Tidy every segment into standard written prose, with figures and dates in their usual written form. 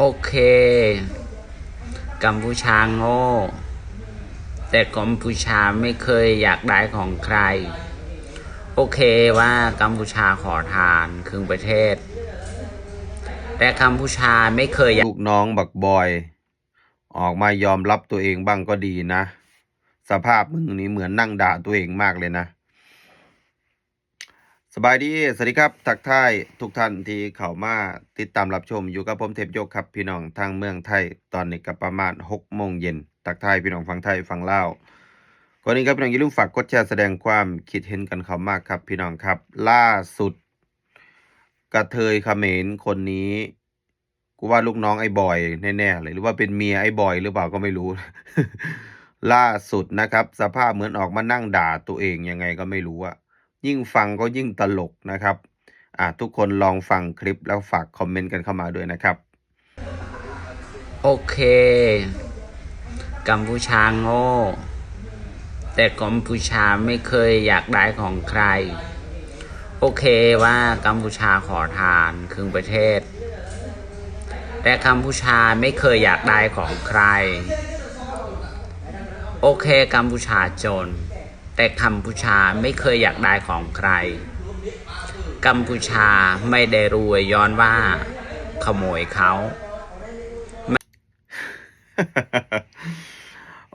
โอเคกัมพูชาโง่แต่กัมพูชาไม่เคยอยากได้ของใครโอเคว่ากัมพูชาขอทานครึ่งประเทศแต่กัมพูชาไม่เคยลูกน้องบักบอยออกมายอมรับตัวเองบ้างก็ดีนะสภาพมึงนี่เหมือนนั่งด่าตัวเองมากเลยนะสบายดีสวัสดีครับทักทายทุกท่านที่เข้ามาติดตามรับชมอยู่กับผมเทพโยกครับพี่น้องทางเมืองไทยตอนนี้ก็ประมาณ6 โมงเย็นทักทายพี่น้องฟังไทยฟังลาวก่อนนี้ครับพี่น้องอย่าลืมฝากกดแชร์แสดงความคิดเห็นกันเข้ามากครับพี่น้องครับล่าสุดกระเทยเขมรคนนี้กูว่าลูกน้องไอ้บอยแน่ๆเลยหรือว่าเป็นเมียไอ้บอยหรือเปล่าก็ไม่รู้ ล่าสุดนะครับสภาพเหมือนออกมานั่งด่าตัวเองยังไงก็ไม่รู้อะยิ่งฟังก็ยิ่งตลกนะครับทุกคนลองฟังคลิปแล้วฝากคอมเมนต์กันเข้ามาด้วยนะครับโอเคกัมพูชาโง่แต่กัมพูชาไม่เคยอยากได้ของใครโอเคว่ากัมพูชาขอทานครึ่งประเทศแต่กัมพูชาไม่เคยอยากได้ของใครโอเคกัมพูชาจนแต่กัมพูชาไม่เคยอยากได้ของใครกัมพูชาไม่ได้รวยย้อนว่าขโมยเขา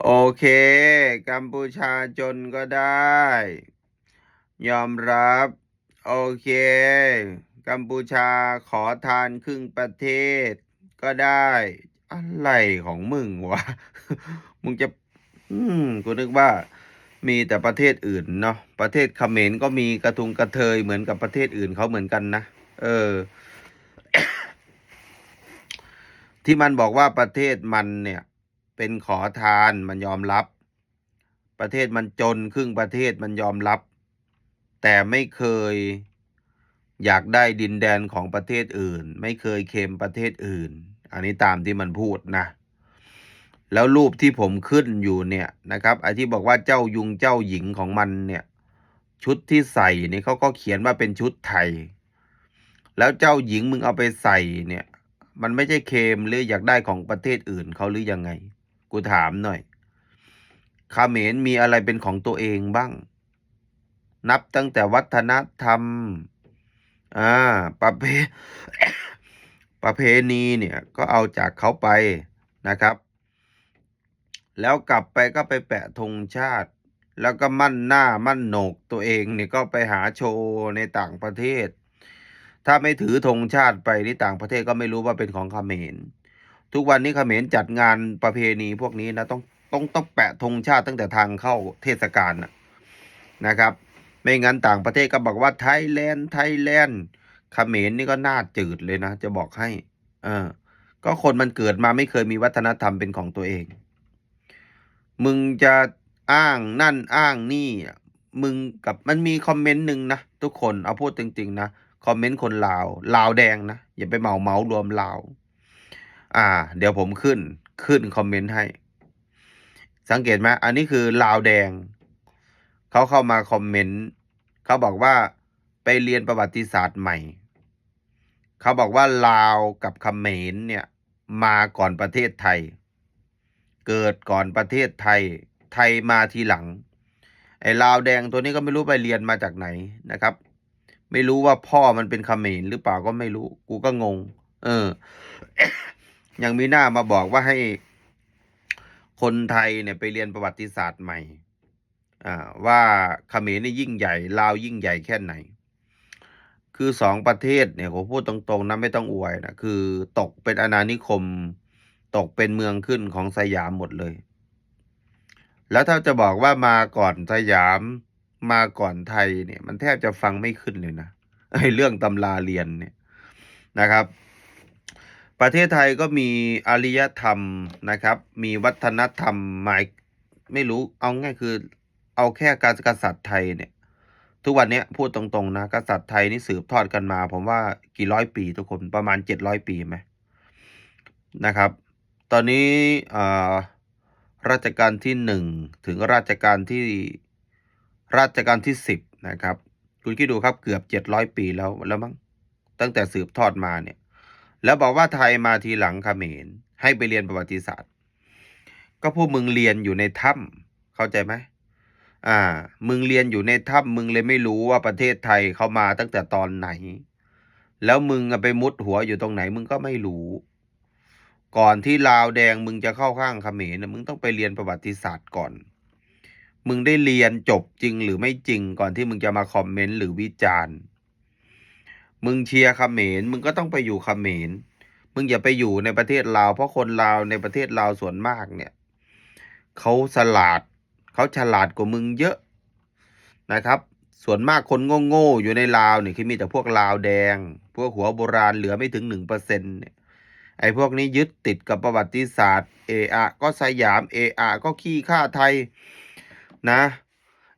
โอเคกัมพูชาจนก็ได้ยอมรับโอเคกัมพูชาขอทานครึ่งประเทศก็ได้อะไรของมึงวะ มึงจะกูนึกว่ามีแต่ประเทศอื่นเนาะประเทศเขมรก็มีกระทุงกระเทยเหมือนกับประเทศอื่นเขาเหมือนกันนะเออ ที่มันบอกว่าประเทศมันเนี่ยเป็นขอทานมันยอมรับประเทศมันจนครึ่งประเทศมันยอมรับแต่ไม่เคยอยากได้ดินแดนของประเทศอื่นไม่เคยเค็มประเทศอื่นอันนี้ตามที่มันพูดนะแล้วรูปที่ผมขึ้นอยู่เนี่ยนะครับไอ้ที่บอกว่าเจ้ายุงเจ้าหญิงของมันเนี่ยชุดที่ใส่นี่เขาก็เขียนว่าเป็นชุดไทยแล้วเจ้าหญิงมึงเอาไปใส่เนี่ยมันไม่ใช่เคมหรืออยากได้ของประเทศอื่นเขาหรือยังไงกูถามหน่อยเขมรมีอะไรเป็นของตัวเองบ้างนับตั้งแต่วัฒนธรรมอ่าประเพ ประเพณีเนี่ยก็เอาจากเขาไปนะครับแล้วกลับไปก็ไปแปะธงชาติแล้วก็มั่นหน้ามั่นโหนกตัวเองเนี่ยก็ไปหาโชว์ในต่างประเทศถ้าไม่ถือธงชาติไปที่ต่างประเทศก็ไม่รู้ว่าเป็นของเขมรทุกวันนี้เขมรจัดงานประเพณีพวกนี้นะต้องแปะธงชาติตั้งแต่ทางเข้าเทศกาลนะครับไม่งั้นต่างประเทศก็บอกว่าไทยแลนด์ไทยแลนด์เขมรนี่ก็น่าจืดเลยนะจะบอกให้เออก็คนมันเกิดมาไม่เคยมีวัฒนธรรมเป็นของตัวเองมึงจะอ้างนั่นอ้างนี่มึงกับมันมีคอมเมนต์หนึ่งนะทุกคนเอาพูดจริงๆนะคอมเมนต์คนลาวแดงนะอย่าไปเหมารวมลาวเดี๋ยวผมขึ้นคอมเมนต์ให้สังเกตไหมอันนี้คือลาวแดงเขาเข้ามาคอมเมนต์เขาบอกว่าไปเรียนประวัติศาสตร์ใหม่เขาบอกว่าลาวกับเขมรเนี่ยมาก่อนประเทศไทยเกิดก่อนประเทศไทยไทยมาทีหลังไอ้ลาวแดงตัวนี้ก็ไม่รู้ไปเรียนมาจากไหนนะครับไม่รู้ว่าพ่อมันเป็นเขมรหรือเปล่าก็ไม่รู้กูก็งงเออ ยังมีหน้ามาบอกว่าให้คนไทยเนี่ยไปเรียนประวัติศาสตร์ใหม่ว่าเขมรนี่ยิ่งใหญ่ลาวยิ่งใหญ่แค่ไหนคือสองประเทศเนี่ยผมพูดตรงๆนะไม่ต้องอวยนะคือตกเป็นอาณานิคมตกเป็นเมืองขึ้นของสยามหมดเลยแล้วถ้าจะบอกว่ามาก่อนสยามมาก่อนไทยเนี่ยมันแทบจะฟังไม่ขึ้นเลยนะไอ้เรื่องตำราเรียนเนี่ยนะครับประเทศไทยก็มีอารยธรรมนะครับมีวัฒนธรรมหมายไม่รู้เอาง่ายคือเอาแค่การกษัตริย์ไทยเนี่ยทุกวันนี้พูดตรงๆนะกษัตริย์ไทยนี่สืบทอดกันมาผมว่ากี่ร้อยปีทุกคนประมาณ700 ปีไหมนะครับตอนนี้รัชกาลที่1ถึงรัชกาลที่ 10นะครับคุณคิดดูครับเกือบ700 ปีแล้วมั้งตั้งแต่สืบทอดมาเนี่ย แล้วบอกว่าไทยมาทีหลังเขมรให้ไปเรียนประวัติศาสตร์ก็พวกมึงเรียนอยู่ในถ้ำเข้าใจไหมมึงเรียนอยู่ในถ้ำมึงเลยไม่รู้ว่าประเทศไทยเขามาตั้งแต่ตอนไหนแล้วมึงไปมุดหัวอยู่ตรงไหนมึงก็ไม่รู้ก่อนที่ลาวแดงมึงจะเข้าข้างเขมรมึงต้องไปเรียนประวัติศาสตร์ก่อนมึงได้เรียนจบจริงหรือไม่จริงก่อนที่มึงจะมาคอมเมนต์หรือวิจารณ์มึงเชียร์เขมรมึงก็ต้องไปอยู่เขมรมึงอย่าไปอยู่ในประเทศลาวเพราะคนลาวในประเทศลาวส่วนมากเนี่ยเขาฉลาดกว่ามึงเยอะนะครับส่วนมากคนโง่ๆอยู่ในลาวเนี่ยคือมีแต่พวกลาวแดงพวกหัวโบราณเหลือไม่ถึง1%เนี่ยไอ้พวกนี้ยึดติดกับประวัติศาสตร์ก็สยามก็ขี้ข้าไทยนะ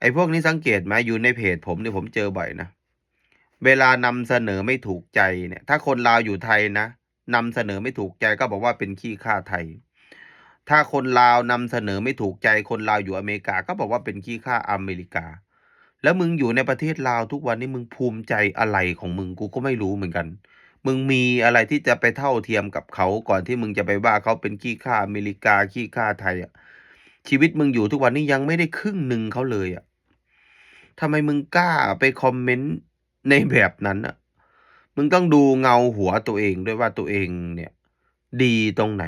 ไอ้พวกนี้สังเกตไหมอยู่ในเพจผมเนี่ยผมเจอบ่อยนะเวลานำเสนอไม่ถูกใจเนี่ยถ้าคนลาวอยู่ไทยนะนำเสนอไม่ถูกใจก็บอกว่าเป็นขี้ข้าไทยถ้าคนลาวนำเสนอไม่ถูกใจคนลาวอยู่อเมริกาก็บอกว่าเป็นขี้ข้าอเมริกาแล้วมึงอยู่ในประเทศลาวทุกวันนี้มึงภูมิใจอะไรของมึงกูก็ไม่รู้เหมือนกันมึงมีอะไรที่จะไปเท่าเทียมกับเขาก่อนที่มึงจะไปว่าเขาเป็นขี้ข้าอเมริกาขี้ข้าไทยชีวิตมึงอยู่ทุกวันนี้ยังไม่ได้ครึ่งหนึ่งเขาเลยทำไมมึงกล้าไปคอมเมนต์ในแบบนั้นมึงต้องดูเงาหัวตัวเองด้วยว่าตัวเองเนี่ยดีตรงไหน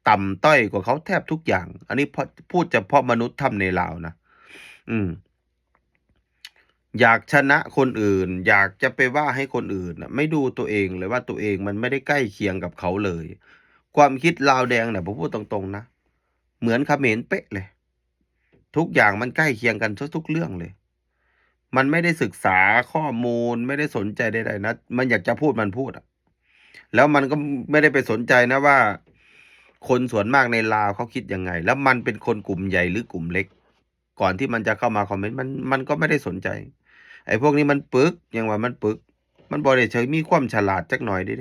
ต่ำต้อยกว่าเขาแทบทุกอย่างอันนี้พูดเฉพาะมนุษย์ทำในลาวนะอยากชนะคนอื่นอยากจะไปว่าให้คนอื่นไม่ดูตัวเองเลยว่าตัวเองมันไม่ได้ใกล้เคียงกับเขาเลยความคิดลาวแดงเนี่ยผมพูดตรงๆนะเหมือนเขมรเป๊ะเลยทุกอย่างมันใกล้เคียงกันทุกเรื่องเลยมันไม่ได้ศึกษาข้อมูลไม่ได้สนใจใดๆนะมันอยากจะพูดมันพูดแล้วมันก็ไม่ได้ไปสนใจนะว่าคนส่วนมากในลาวเขาคิดยังไงแล้วมันเป็นคนกลุ่มใหญ่หรือกลุ่มเล็กก่อนที่มันจะเข้ามาคอมเมนต์มันก็ไม่ได้สนใจไอ้พวกนี้มันปึกยังว่ามันปึกมันบ่ได้เฉยมีความฉลาดจักหน่อยดิ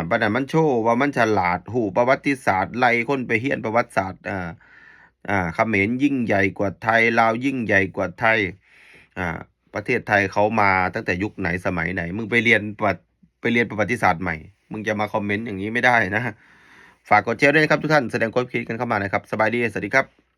บัดนั้นมันโชว์ว่ามันฉลาดหูประวัติศาสตร์ไล่คนไปเรียนประวัติศาสตร์เขมรยิ่งใหญ่กว่าไทยลาวยิ่งใหญ่กว่าไทยประเทศไทยเขามาตั้งแต่ยุคไหนสมัยไหนมึงไปเรียนประวัติศาสตร์ใหม่มึงจะมาคอมเมนต์อย่างนี้ไม่ได้นะฝากกดแชร์ด้วยนะครับทุกท่านแสดงความคิดกันเข้ามานะครับสบายดีสวัสดีครับ